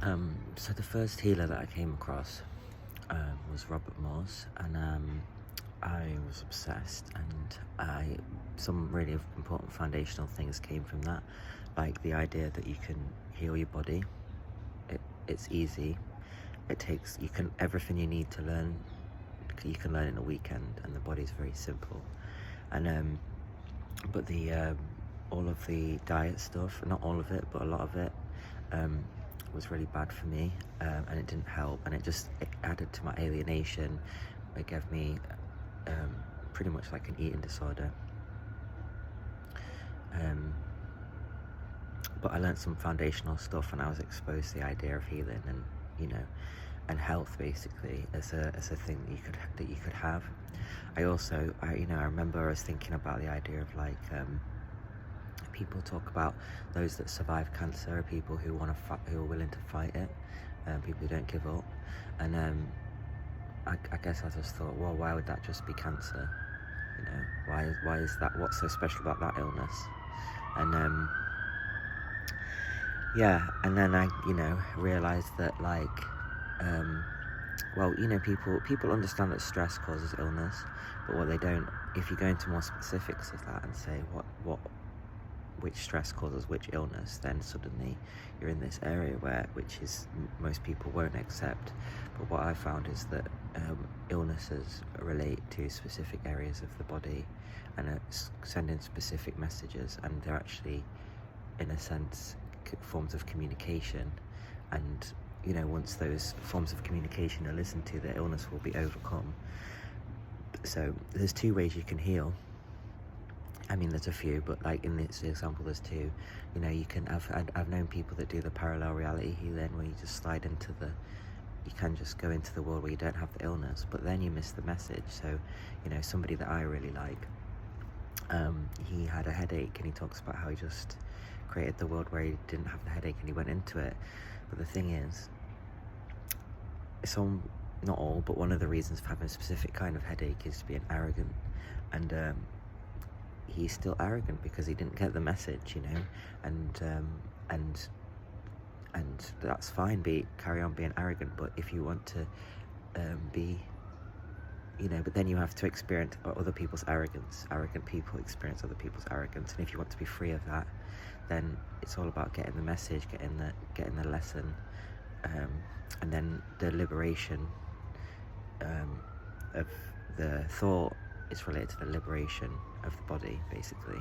So the first healer that I came across was Robert Morse, and I was obsessed, and some really important foundational things came from that, like the idea that you can heal your body. It's easy. It takes everything you need to learn. You can learn in a weekend, and the body's very simple. And but the all of the diet stuff, not all of it, but a lot of it, was really bad for me, and it didn't help, and it added to my alienation. It gave me pretty much like an eating disorder. But I learned some foundational stuff, and I was exposed to the idea of healing and and health basically as a thing that you could have. I remember I was thinking about the idea of like people talk about those that survive cancer are people who who are willing to fight it, people who don't give up. And I guess I just thought, well, why would that just be cancer? Why is that? What's so special about that illness? And yeah, and then I realized that like well, people understand that stress causes illness, but what they don't, if you go into more specifics of that and say which stress causes which illness, then suddenly you're in this area which is most people won't accept. But what I found is that illnesses relate to specific areas of the body and send in specific messages, and they're actually, in a sense, forms of communication. And once those forms of communication are listened to, the illness will be overcome. So there's two ways you can heal. I mean, there's a few, but like in this example, there's two. I've known people that do the parallel reality healing, where you can just go into the world where you don't have the illness, but then you miss the message. So, somebody that I really like, he had a headache, and he talks about how he just created the world where he didn't have the headache, and he went into it. But the thing is, not all, but one of the reasons for having a specific kind of headache is being arrogant. And he's still arrogant because he didn't get the message, and that's fine. Carry on being arrogant, but if you want to be, but then you have to experience other people's arrogance. Arrogant people experience other people's arrogance, and if you want to be free of that, then it's all about getting the message, getting the lesson, and then the liberation of the thought is related to the liberation of the body, basically.